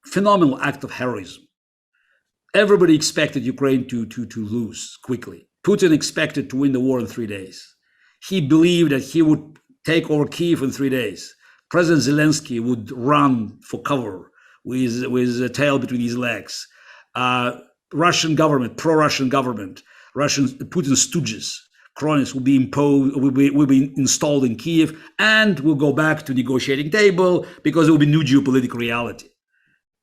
phenomenal act of heroism. Everybody expected Ukraine to lose quickly. Putin expected to win the war in 3 days. He believed that he would take over Kyiv in 3 days. President Zelensky would run for cover with a tail between his legs. Russian government, pro-Russian government, Putin stooges, cronies will be installed in Kyiv, and will go back to negotiating table because there will be new geopolitical reality.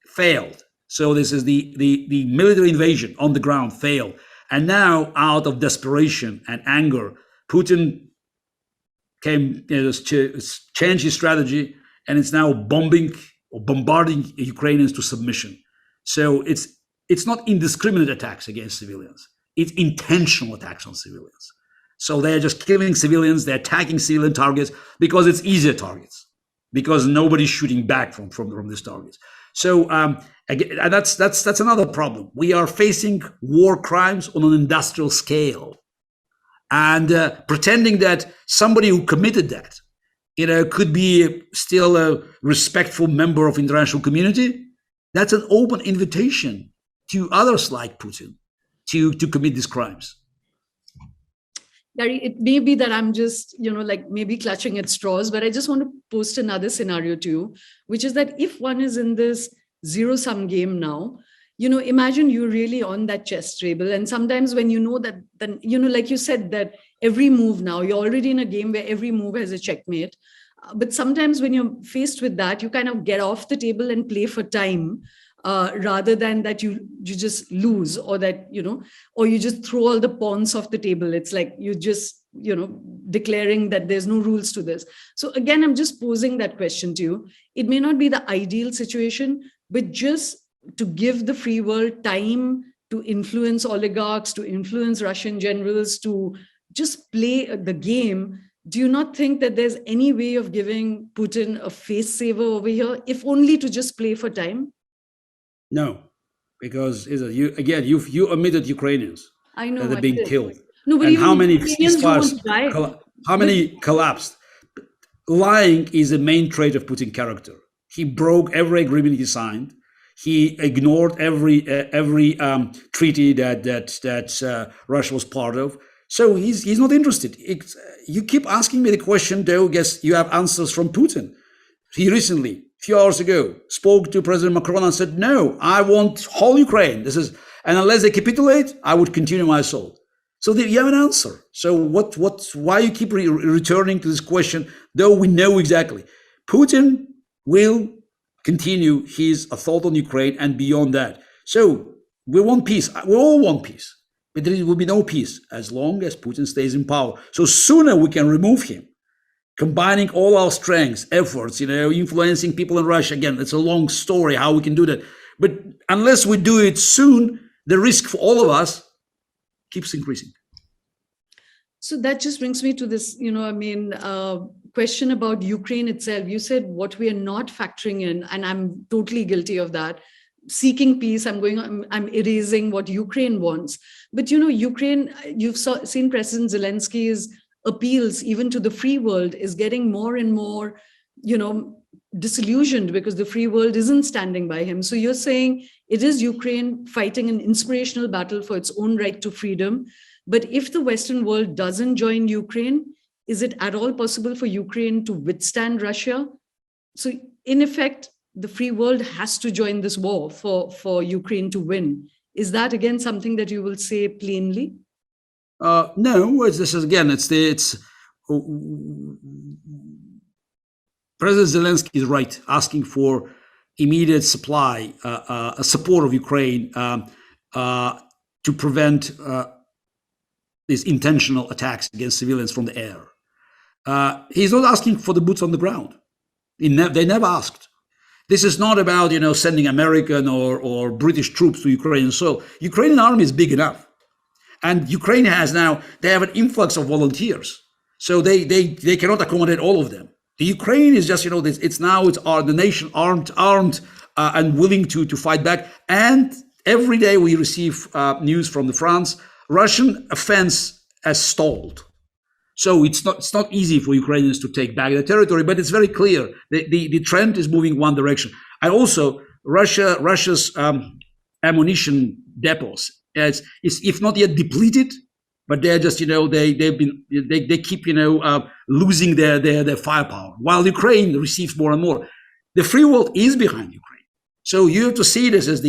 Failed. So this is the military invasion on the ground failed. And now, out of desperation and anger, Putin changed his strategy, and it's now bombarding Ukrainians to submission. So it's not indiscriminate attacks against civilians. It's intentional attacks on civilians. So they're just killing civilians, they're attacking civilian targets because it's easier targets, because nobody's shooting back from these targets. So again, that's another problem. We are facing war crimes on an industrial scale, and pretending that somebody who committed that, could be still a respectful member of international community, That's an open invitation to others like Putin to commit these crimes. Garry, it may be that I'm just, like maybe clutching at straws, but I just want to post another scenario to you, which is that if one is in this zero-sum game now, imagine you're really on that chess table. And sometimes when you know that, then, like you said, that every move now, you're already in a game where every move has a checkmate. But sometimes when you're faced with that, you kind of get off the table and play for time. Rather than that you just lose, or that or you just throw all the pawns off the table. It's like you just declaring that there's no rules to this. So again, I'm just posing that question to you. It may not be the ideal situation, but just to give the free world time to influence oligarchs, to influence Russian generals, to just play the game. Do you not think that there's any way of giving Putin a face saver over here, if only to just play for time? No, because you omitted Ukrainians. I know that are being killed. No, but and even how many Ukrainians don't want to die. how many collapsed? Lying is a main trait of Putin's character. He broke every agreement he signed. He ignored every treaty that Russia was part of. So he's not interested. You keep asking me the question, though. Guess you have answers from Putin. He recently, a few hours ago, spoke to President Macron and said, "No, I want whole Ukraine. And unless they capitulate, I would continue my assault." So you have an answer. So why you keep returning to this question, though we know exactly? Putin will continue his assault on Ukraine and beyond that. So we want peace. We all want peace. But there will be no peace as long as Putin stays in power. So sooner we can remove him, combining all our strengths, efforts, influencing people in Russia. Again, it's a long story how we can do that. But unless we do it soon, the risk for all of us keeps increasing. So that just brings me to this, question about Ukraine itself. You said what we are not factoring in, and I'm totally guilty of that. Seeking peace, I'm erasing what Ukraine wants. But Ukraine, you've seen President Zelensky's appeals even to the free world is getting more and more, disillusioned because the free world isn't standing by him. So you're saying it is Ukraine fighting an inspirational battle for its own right to freedom. But if the Western world doesn't join Ukraine, is it at all possible for Ukraine to withstand Russia? So in effect, the free world has to join this war for Ukraine to win. Is that again something that you will say plainly? No, President Zelensky is right, asking for immediate supply, support of Ukraine to prevent these intentional attacks against civilians from the air. He's not asking for the boots on the ground. They never asked. This is not about sending American or British troops to Ukrainian soil. Ukrainian army is big enough. And Ukraine they have an influx of volunteers. So they cannot accommodate all of them. The Ukraine is just, it's the nation armed and willing to fight back. And every day we receive news from France, Russian offense has stalled. So it's not easy for Ukrainians to take back the territory, but it's very clear the trend is moving one direction. And also Russia's ammunition depots is if not yet depleted, but they're just they keep losing their firepower, while Ukraine receives more and more. The free world is behind Ukraine, so you have to see this as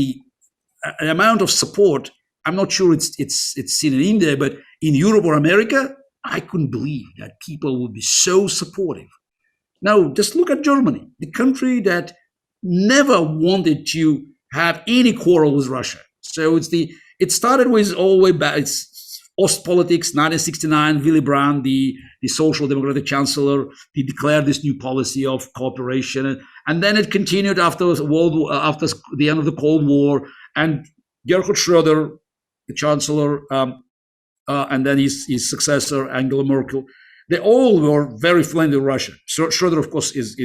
an amount of support. I'm not sure it's seen in India, but in Europe or America, I couldn't believe that people would be so supportive. Now, just look at Germany, the country that never wanted to have any quarrel with Russia. So it started with all the way back. It's Ostpolitics, 1969. Willy Brandt, the social democratic chancellor, he declared this new policy of cooperation, and then it continued after the end of the Cold War, and Gerhard Schröder, the chancellor, and then his successor, Angela Merkel, they all were very friendly with Russia. Schröder, of course, is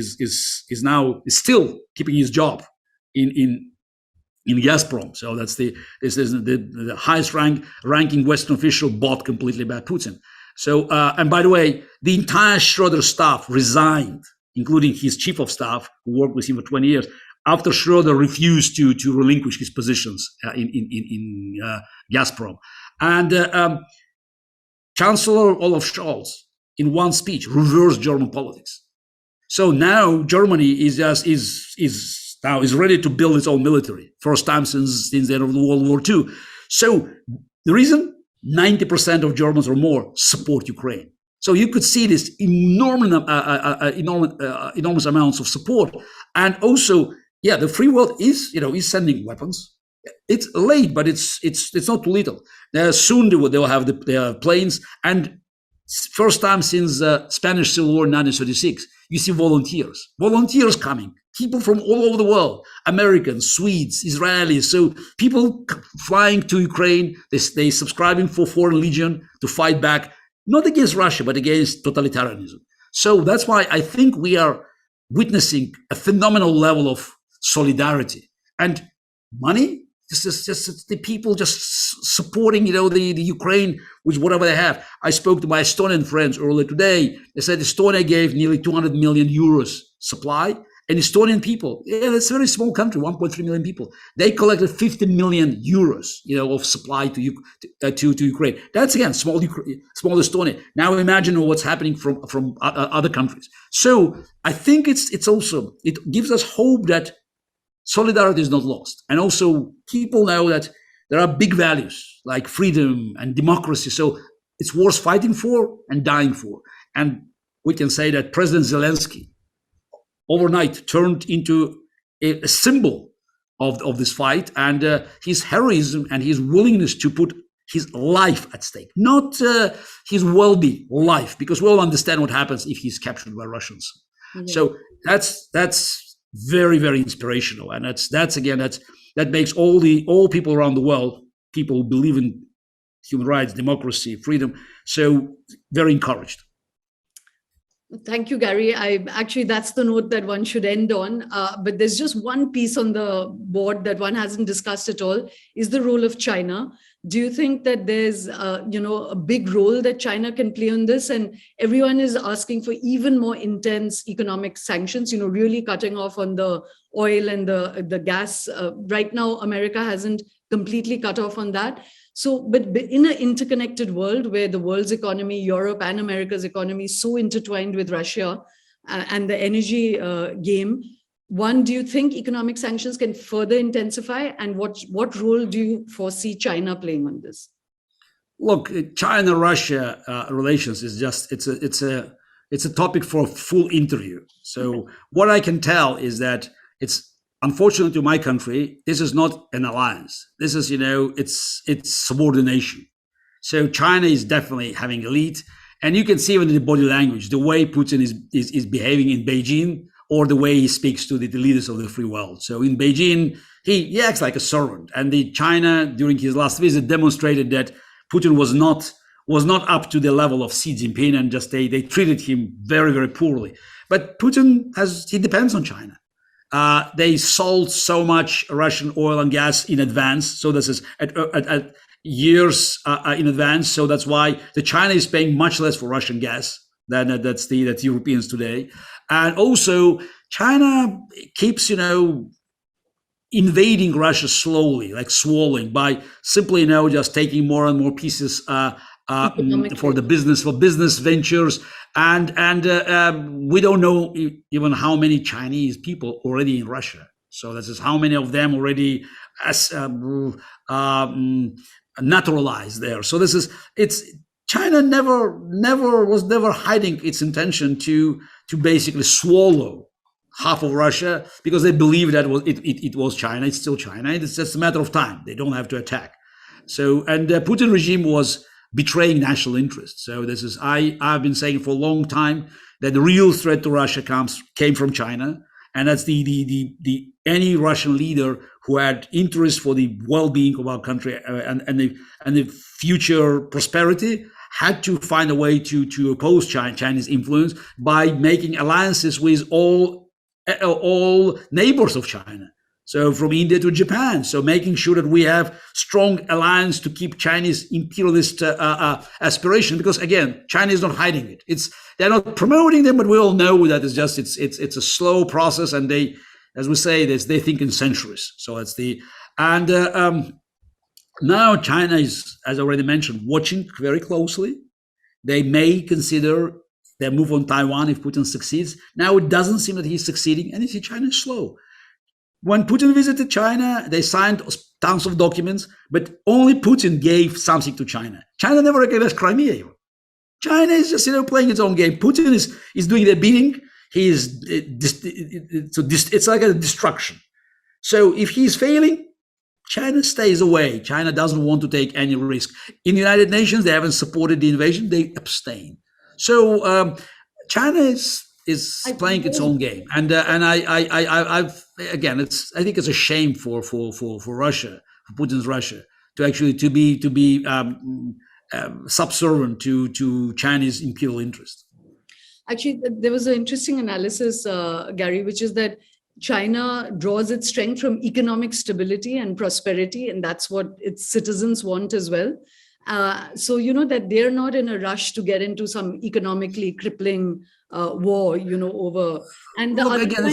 still keeping his job in Gazprom. So this is the highest ranking Western official bought completely by Putin. So and by the way, the entire Schröder staff resigned, including his chief of staff, who worked with him for 20 years. after Schroeder refused to relinquish his positions in Gazprom. And Chancellor Olaf Scholz, in one speech, reversed German politics. So now Germany is ready to build its own military, first time since the end of the World War II. So the reason, 90% of Germans or more support Ukraine. So you could see this enormous amounts of support, and also, yeah, the free world is sending weapons. It's late, but it's not too little. Soon they will have the planes, and first time since Spanish Civil War in 1936, you see volunteers coming, people from all over the world, Americans, Swedes, Israelis. So people flying to Ukraine, they subscribing for Foreign Legion to fight back, not against Russia, but against totalitarianism. So that's why I think we are witnessing a phenomenal level of solidarity and money. Just the people just supporting, the Ukraine with whatever they have. I spoke to my Estonian friends earlier today. They said Estonia gave nearly 200 million euros supply. And Estonian people, it's a very small country, 1.3 million people. They collected 50 million euros, of supply to Ukraine. That's again small Estonia. Now imagine what's happening from other countries. So I think it gives us hope that solidarity is not lost. And also people know that there are big values like freedom and democracy. So it's worth fighting for and dying for. And we can say that President Zelensky overnight turned into a symbol of this fight, and his heroism and his willingness to put his life at stake, not his well-being, life, because we all understand what happens if he's captured by Russians. Mm-hmm. So that's very, very inspirational, and that makes all people around the world, people who believe in human rights, democracy, freedom, so very encouraged. Thank you, Garry. That's the note that one should end on. But there's just one piece on the board that one hasn't discussed at all, is the role of China. Do you think that there's, a big role that China can play on this? And everyone is asking for even more intense economic sanctions, really cutting off on the oil and the gas. Right now, America hasn't completely cut off on that. So, but in an interconnected world where the world's economy, Europe and America's economy is so intertwined with Russia and the energy game, do you think economic sanctions can further intensify? And what role do you foresee China playing on this? Look, China-Russia relations is it's a topic for a full interview. So what I can tell is that it's, unfortunately to my country, this is not an alliance. This is, it's subordination. So China is definitely having a lead. And you can see even in the body language, the way Putin is behaving in Beijing, or the way he speaks to the leaders of the free world. So in Beijing, he acts like a servant. And China, during his last visit, demonstrated that Putin was not up to the level of Xi Jinping, and just they treated him very, very poorly. But Putin he depends on China. They sold so much Russian oil and gas in advance. So this is at years in advance. So that's why the China is paying much less for Russian gas than that's Europeans today. And also China keeps, invading Russia slowly, like swallowing, by simply, just taking more and more pieces for business ventures. And we don't know even how many Chinese people already in Russia. So this is how many of them already naturalized there. So China was never hiding its intention to basically swallow half of Russia, because they believe that it was China. It's still China. It's just a matter of time. They don't have to attack. So, and the Putin regime was betraying national interest. So I've been saying for a long time that the real threat to Russia came from China, and that's any Russian leader who had interest for the well-being of our country and the future prosperity had to find a way to oppose Chinese influence by making alliances with all neighbors of China. So from India to Japan. So making sure that we have strong alliance to keep Chinese imperialist aspiration, because again, China is not hiding it. They're not promoting them, but we all know that it's a slow process, and they as we say, they think in centuries. So that's the and now China is, as I already mentioned, watching very closely. They may consider their move on Taiwan if Putin succeeds. Now it doesn't seem that he's succeeding, and you see China is slow. When Putin visited China, they signed tons of documents, but only Putin gave something to China. China never recognized Crimea. China is just playing its own game. Putin is doing their bidding. He is it's like a destruction. So if he's failing, China stays away. China doesn't want to take any risk. In the United Nations, they haven't supported the invasion. They abstain. So China is playing its own game, and I've again, I think it's a shame for Russia, for Putin's Russia, to be subservient to Chinese imperial interest. Actually, there was an interesting analysis, Garry, which is that China draws its strength from economic stability and prosperity, and that's what its citizens want as well. So, that they're not in a rush to get into some economically crippling war, over. And the again,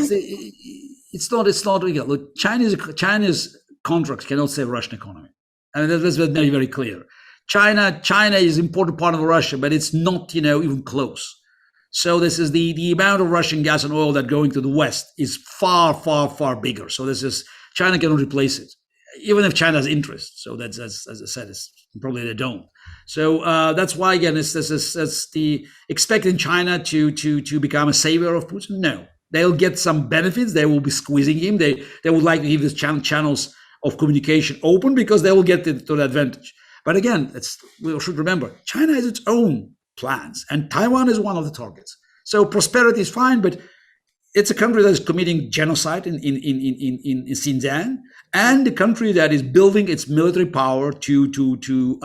it's not. Look, China's contracts cannot save Russian economy, and that's very, very clear. China is an important part of Russia, but it's not, even close. So this is the amount of Russian gas and oil that going to the West is far, far, far bigger. So China cannot replace it, even if China has interest. So that's as I said, it's probably they don't. So that's why again, that's the expecting China to become a savior of Putin. No, they'll get some benefits. They will be squeezing him. They would like to leave these channels of communication open because they will get to the advantage. But again, we should remember, China has its own plans, and Taiwan is one of the targets. So prosperity is fine, but it's a country that is committing genocide in Xinjiang, and a country that is building its military power to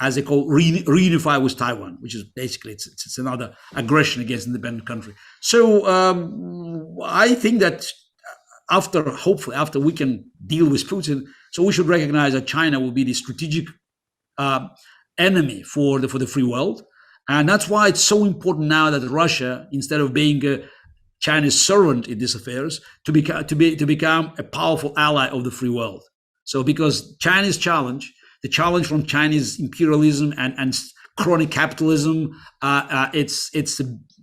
as they call reunify with Taiwan, which is basically it's another aggression against an independent country. So I think that hopefully after we can deal with Putin, so we should recognize that China will be the strategic enemy for the free world. And that's why it's so important now that Russia, instead of being a Chinese servant in these affairs, to become a powerful ally of the free world. So because China's challenge, the challenge from Chinese imperialism and crony capitalism, it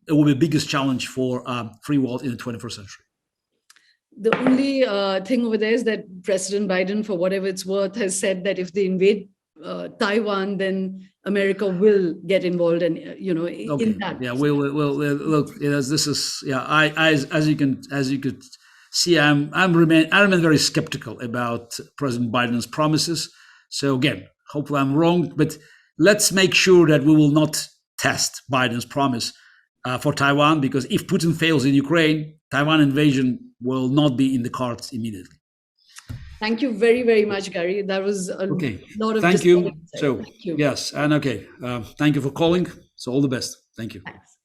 will be the biggest challenge for free world in the 21st century. The only thing over there is that President Biden, for whatever it's worth, has said that if they invade Taiwan, then America will get involved, and in that. Yeah, we'll look. This is as you could see, I remain very skeptical about President Biden's promises. So again, hopefully I'm wrong, but let's make sure that we will not test Biden's promise for Taiwan, because if Putin fails in Ukraine, Taiwan invasion will not be in the cards immediately. Thank you very, very much, Garry. That was a lot of thank you. So, thank you. Yes, and thank you for calling. So all the best. Thank you. Thanks.